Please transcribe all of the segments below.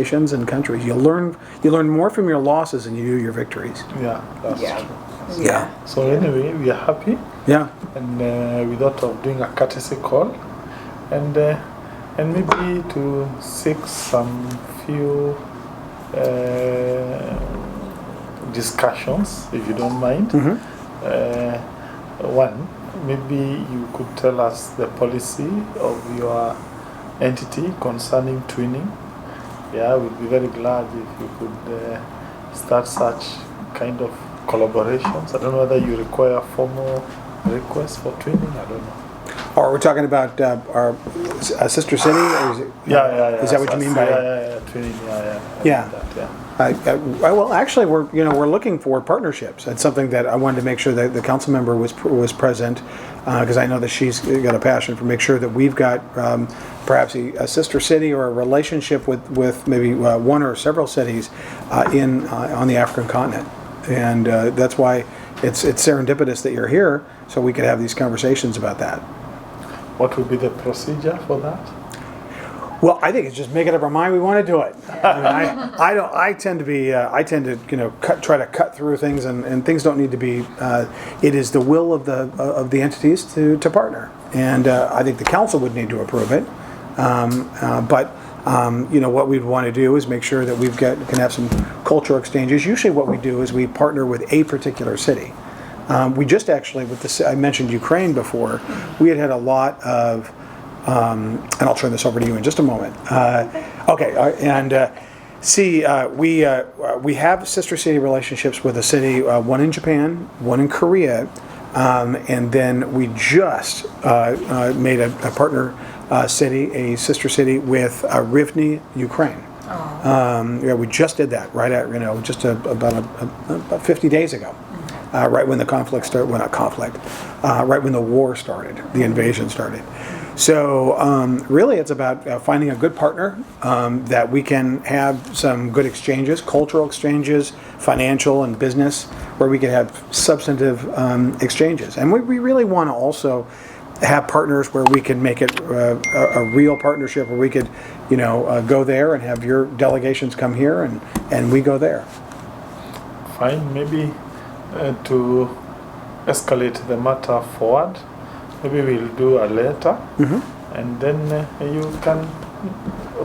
nations and countries. You learn more from your losses than you do your victories. Yeah, that's Yeah. true. Yeah. So anyway, we are happy, Yeah. and we thought of doing a courtesy call, and maybe to seek some few discussions, if you don't mind. One, maybe you could tell us the policy of your entity concerning twinning. Yeah, we'd be very glad if you could start such kind of collaborations. I don't know whether you require formal requests for twinning. I don't know. Or we're talking about our sister city, or is it? Yeah. Is that what you mean by? Twinning. Yeah. That, Well, actually, we're looking for partnerships. That's something that I wanted to make sure that the council member was present, because I know that she's got a passion for make sure that we've got perhaps a sister city or a relationship with maybe one or several cities on the African continent, and that's why it's serendipitous that you're here, so we could have these conversations about that. What would be the procedure for that? Well, I think it's just making up our mind we want to do it. I tend to try to cut through things, and things don't need to be. It is the will of the entities to partner, and I think the council would need to approve it. But what we'd want to do is make sure that can have some cultural exchanges. Usually, what we do is we partner with a particular city. We just actually I mentioned Ukraine before. We had a lot of. And I'll turn this over to you in just a moment. We have sister city relationships with a city, one in Japan, one in Korea, and then we just made a partner city, a sister city with 𝐉𝐻, Ukraine. We just did that about 50 days ago. Right when the conflict started, right when the war started, the invasion started. So really it's about finding a good partner that we can have some good exchanges, cultural exchanges, financial and business, where we can have substantive exchanges. And we really want to also have partners where we can make it a real partnership, where we could go there and have your delegations come here and we go there. Fine, maybe to escalate the matter forward, maybe we'll do a letter, and then you can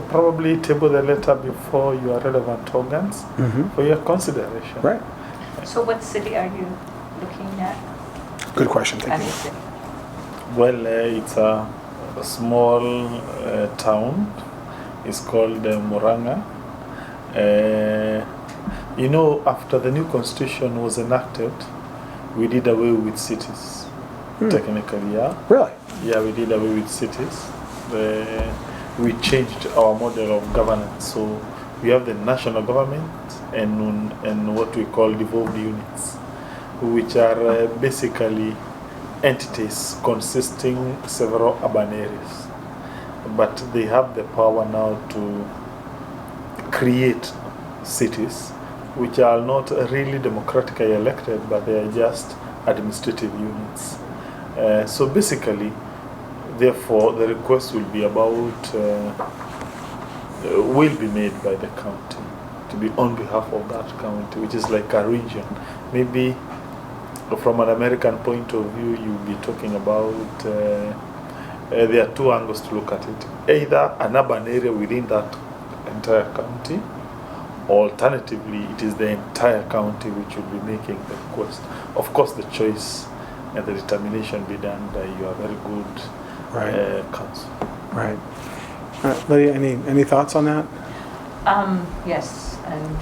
probably table the letter before your relevant organs for your consideration. Right. So what city are you looking at? Good question, thank you. City? Well, it's a small town. It's called Murang'a. After the new constitution was enacted, we did away with cities. Technically, yeah. Really? Yeah, we did away with cities. We changed our model of governance. So we have the national government and what we call devolved units, which are basically entities consisting several urban areas. But they have the power now to create cities, which are not really democratically elected, but they are just administrative units. So basically, therefore, the request will be will be made by the county, to be on behalf of that county, which is like a region. Maybe from an American point of view, you'll be talking about, there are two angles to look at it. Either an urban area within that entire county, or alternatively, it is the entire county which will be making the request. Of course, the choice and the determination be done by your very good council. Right. Lydia, any thoughts on that? Yes, and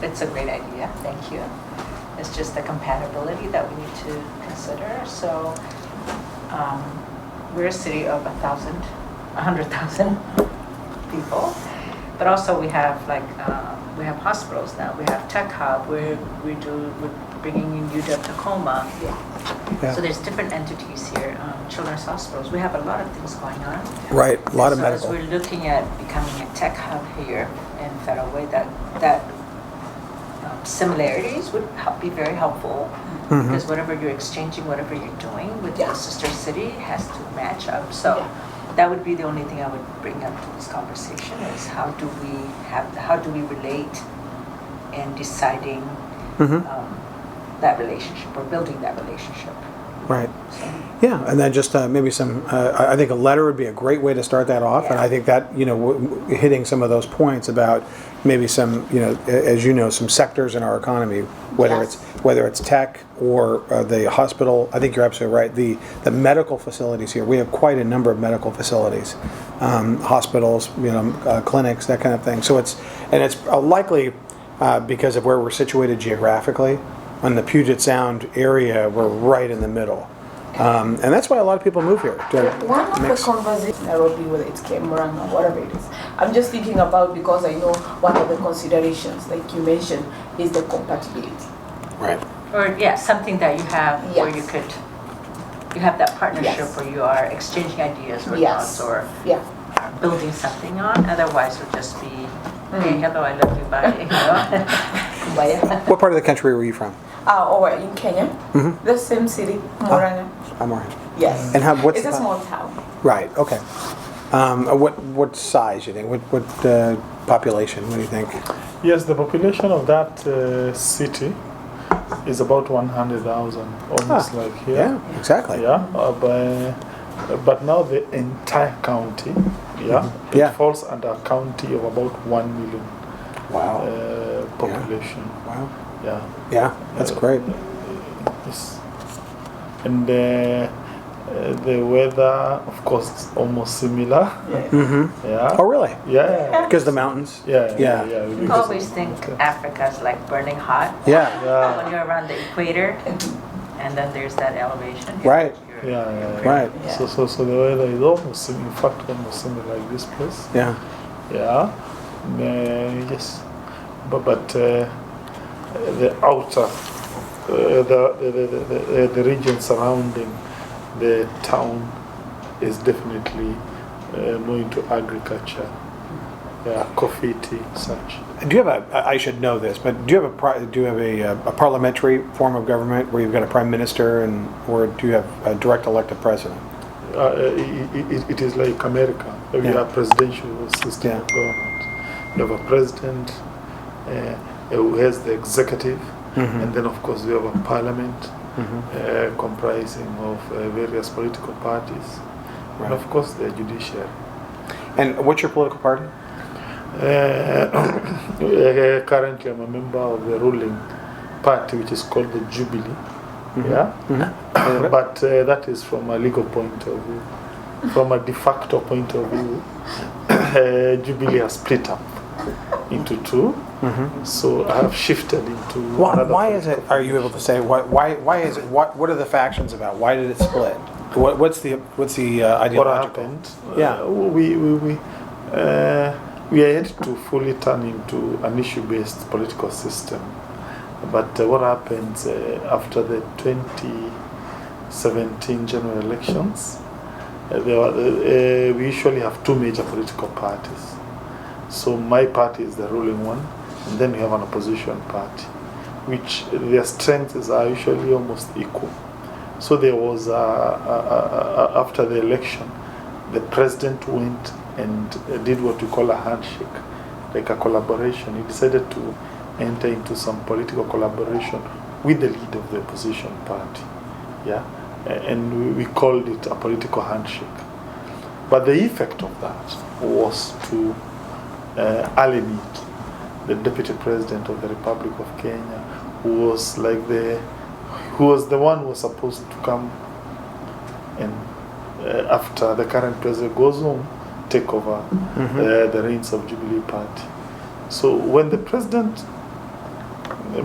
it's a great idea. Thank you. It's just the compatibility that we need to consider. So we're a city of 100,000 people, but also we have we have hospitals now. We have Tech Hub. We're bringing in UW-Tacoma. Yeah. So there's different entities here. Children's hospitals. We have a lot of things going on. Right. A lot of medical. As we're looking at becoming a tech hub here in Federal Way, that similarities would be very helpful, because whatever you're exchanging, whatever you're doing with your sister city has to match up. So that would be the only thing I would bring up to this conversation is how do we relate in deciding that relationship or building that relationship. Right. Yeah, and then just maybe some. I think a letter would be a great way to start that off, and I think that hitting some of those points about maybe some as you know, some sectors in our economy, whether it's tech or the hospital. I think you're absolutely right. The medical facilities here, we have quite a number of medical facilities, hospitals, clinics, that kind of thing. So it's likely because of where we're situated geographically. On the Puget Sound area, we're right in the middle. And that's why a lot of people move here. One of the conversations in Nairobi, whether it's Kang'ata Murang'a, whatever it is, I'm just thinking about, because I know one of the considerations, like you mentioned, is the compatibility. Right. Or something that you have where you have that partnership where you are exchanging ideas or thoughts or building something on. Otherwise, it'll just be, hey, hello, I love you, bye. What part of the country were you from? Or in Kenya, the same city, Murang'a. Murang'a. Yes. And it's a small town. Right. Okay. What size do you think? What population? What do you think? Yes, the population of that city is about 100,000, almost like here. Yeah, exactly. Yeah, but now the entire county, it falls under a county of about 1 million. Wow. Population. Yeah. Wow. Yeah. Yeah, that's great. Yes. And the weather, of course, is almost similar. Yeah. Oh, really? Yeah. Because the mountains? Yeah. You always think Africa's like burning hot. Yeah. When you're around the equator, and then there's that elevation. Right. Right. So the weather is almost, in fact, almost similar like this place. Yeah. Yeah. Yes. But the outer, the region surrounding the town is definitely more into agriculture. Yeah, coffee, tea, such. Do you have I should know this, but do you have a parliamentary form of government where you've got a prime minister, or do you have a direct elected president? It is like America. We have presidential system of government. You have a president who has the executive, and then of course we have a parliament comprising of various political parties, and of course the judiciary. And what's your political party? Currently I'm a member of the ruling party, which is called the Jubilee. But that is from a legal point of view. From a de facto point of view, Jubilee has split up into two. So I have shifted into another. Why is it? Are you able to say why is it? What are the factions about? Why did it split? What's the ideological? What happened? We are yet to fully turn into an issue-based political system. But what happens after the 2017 general elections? We usually have two major political parties. So my party is the ruling one, and then we have an opposition party, which their strengths are usually almost equal. So there was, after the election, the president went and did what we call a handshake, like a collaboration. He decided to enter into some political collaboration with the lead of the opposition party. And we called it a political handshake. But the effect of that was to alienate the deputy president of the Republic of Kenya, who was the one who was supposed to come and after the current president goes home, take over the reins of Jubilee Party. So when the president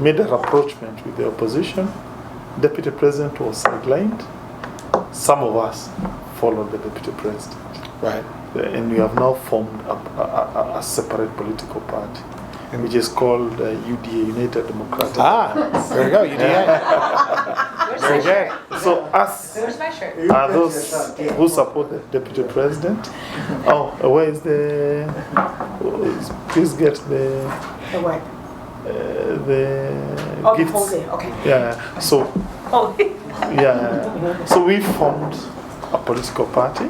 made a rapprochement with the opposition, deputy president was sidelined. Some of us followed the deputy president. Right. And we have now formed a separate political party, which is called UDA, United Democratic. There you go, UDA. Very good. So us are those who support the deputy president. Where is please get the what? The gifts. Okay. Yeah. So so we formed a political party,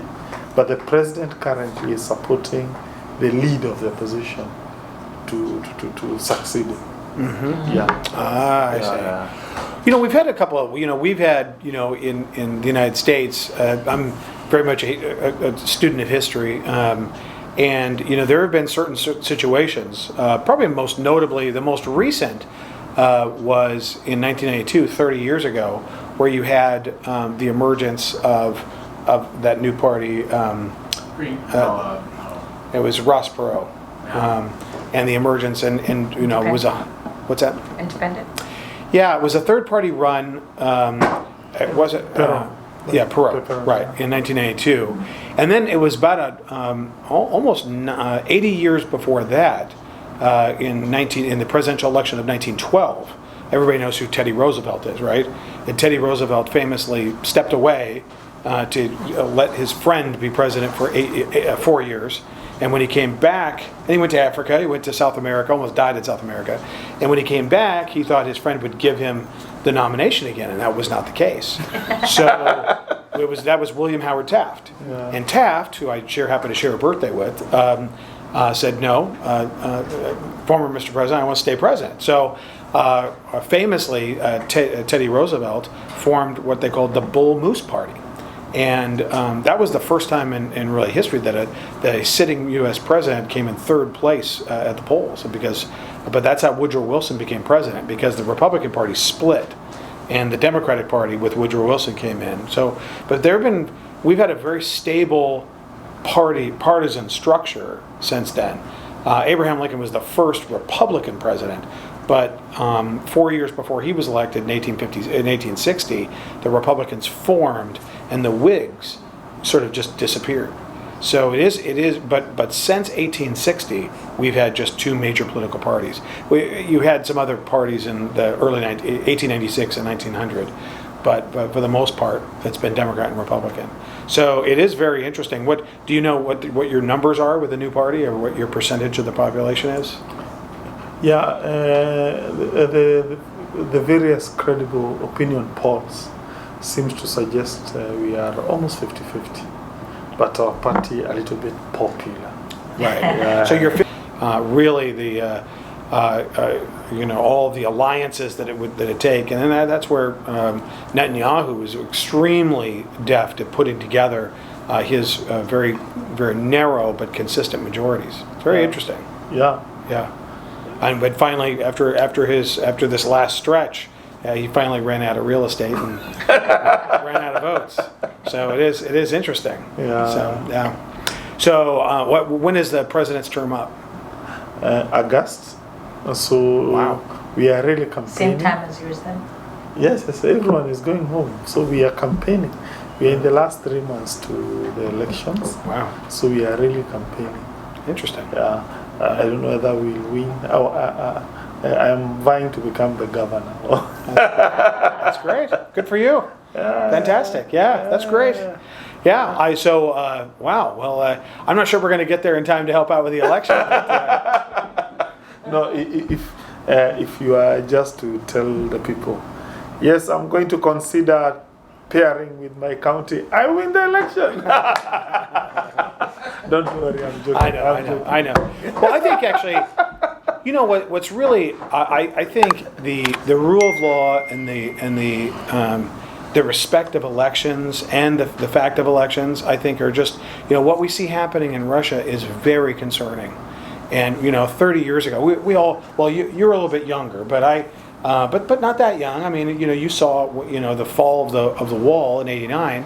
But the president currently is supporting the lead of the opposition to succeed. Yeah. Ah, I see. We've had a couple of, we've had, in the United States, I'm very much a student of history, and, there have been certain situations, probably most notably, the most recent was in 1992, 30 years ago, where you had the emergence of that new party. It was Ross Perot, and the emergence, and Okay. was a, what's that? Independent? Yeah, it was a third-party run. It was it? Perot, right, in 1992, and then it was about almost 80 years before that, in the presidential election of 1912. Everybody knows who Teddy Roosevelt is, right? And Teddy Roosevelt famously stepped away to let his friend be president for 4 years. And when he came back, and he went to Africa, he went to South America, almost died in South America. And when he came back, he thought his friend would give him the nomination again, and that was not the case. So that was William Howard Taft. Yeah. And Taft, who I happen to share a birthday with, said, no, former Mr. President, I want to stay president. So famously, Teddy Roosevelt formed what they called the Bull Moose Party. And that was the first time in really history that a sitting U.S. president came in third place at the polls. But that's how Woodrow Wilson became president, because the Republican Party split, and the Democratic Party with Woodrow Wilson came in. So, but we've had a very stable partisan structure since then. Abraham Lincoln was the first Republican president. But 4 years before he was elected in 1860, the Republicans formed, and the Whigs sort of just disappeared. So it is. But since 1860, we've had just two major political parties. You had some other parties in the early 1896 and 1900, but for the most part, it's been Democrat and Republican. So it is very interesting. What do you know? What your numbers are with the new party, or what your percentage of the population is? Yeah, the various credible opinion polls seems to suggest we are almost 50-50, but our party a little bit popular. Right. So you're really the all the alliances that it take, and then that's where Netanyahu was extremely deft at putting together his very very narrow but consistent majorities. It's very interesting. Yeah. Yeah. But finally, after this last stretch, he finally ran out of real estate and ran out of votes. So it is interesting. Yeah. So yeah. So when is the president's term up? August. So wow. We are really campaigning. Same time as yours then? Yes, everyone is going home. So we are campaigning. We are in the last 3 months to the elections. Wow. So we are really campaigning. Interesting. Yeah. I don't know whether we'll win. I am vying to become the governor. That's great. Good for you. Fantastic. Yeah, that's great. Yeah. Wow. Well, I'm not sure we're going to get there in time to help out with the election. But, no, if you are just to tell the people, yes, I'm going to consider pairing with my county, I win the election. Don't worry, I'm joking. I know. Well, I think actually, what's really, I think the rule of law and the respect of elections and the fact of elections, I think are just, what we see happening in Russia is very concerning. And 30 years ago, we all, well, you're a little bit younger, but but not that young. I mean, you saw the fall of the wall in '89.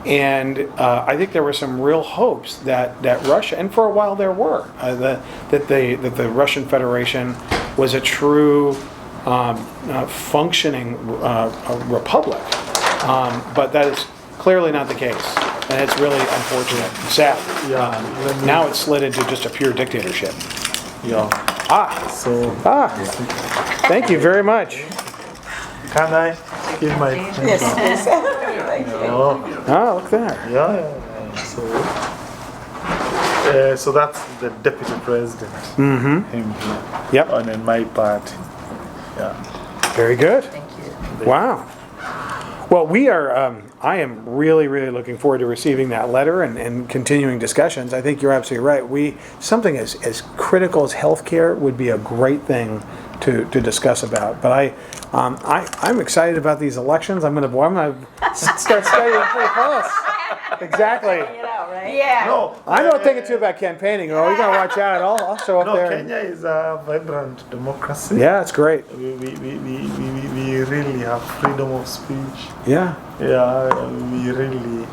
And I think there were some real hopes that Russia, and for a while there were, that the Russian Federation was a true functioning republic. But that is clearly not the case, and it's really unfortunate and sad. Yeah. Now it's slid into just a pure dictatorship. Yeah. Thank you very much. Can I give my Yes, please. Thank you. Oh, look there. Yeah. So that's the deputy president. Mm-hmm. Him here. Yep. And in my party. Yeah. Very good. Thank you. Wow. Well, we are. I am really, really looking forward to receiving that letter and continuing discussions. I think you're absolutely right. Something as critical as healthcare would be a great thing to discuss about. But I'm excited about these elections. I'm gonna start studying pretty close. Exactly. You know, right? Yeah. No, I know a thing or two about campaigning. Oh, you gotta watch out. I'll show up no, there. Kenya is a vibrant democracy. Yeah, it's great. We really have freedom of speech. Yeah. Yeah, we really,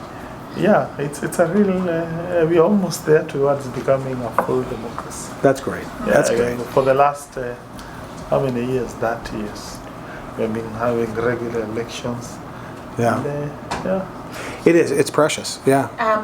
yeah, it's a real, we're almost there towards becoming a full democracy. That's great. Yeah, That's great. For the last, how many years? 30 years. We've been having regular elections. Yeah. And, yeah. It is. It's precious. Yeah.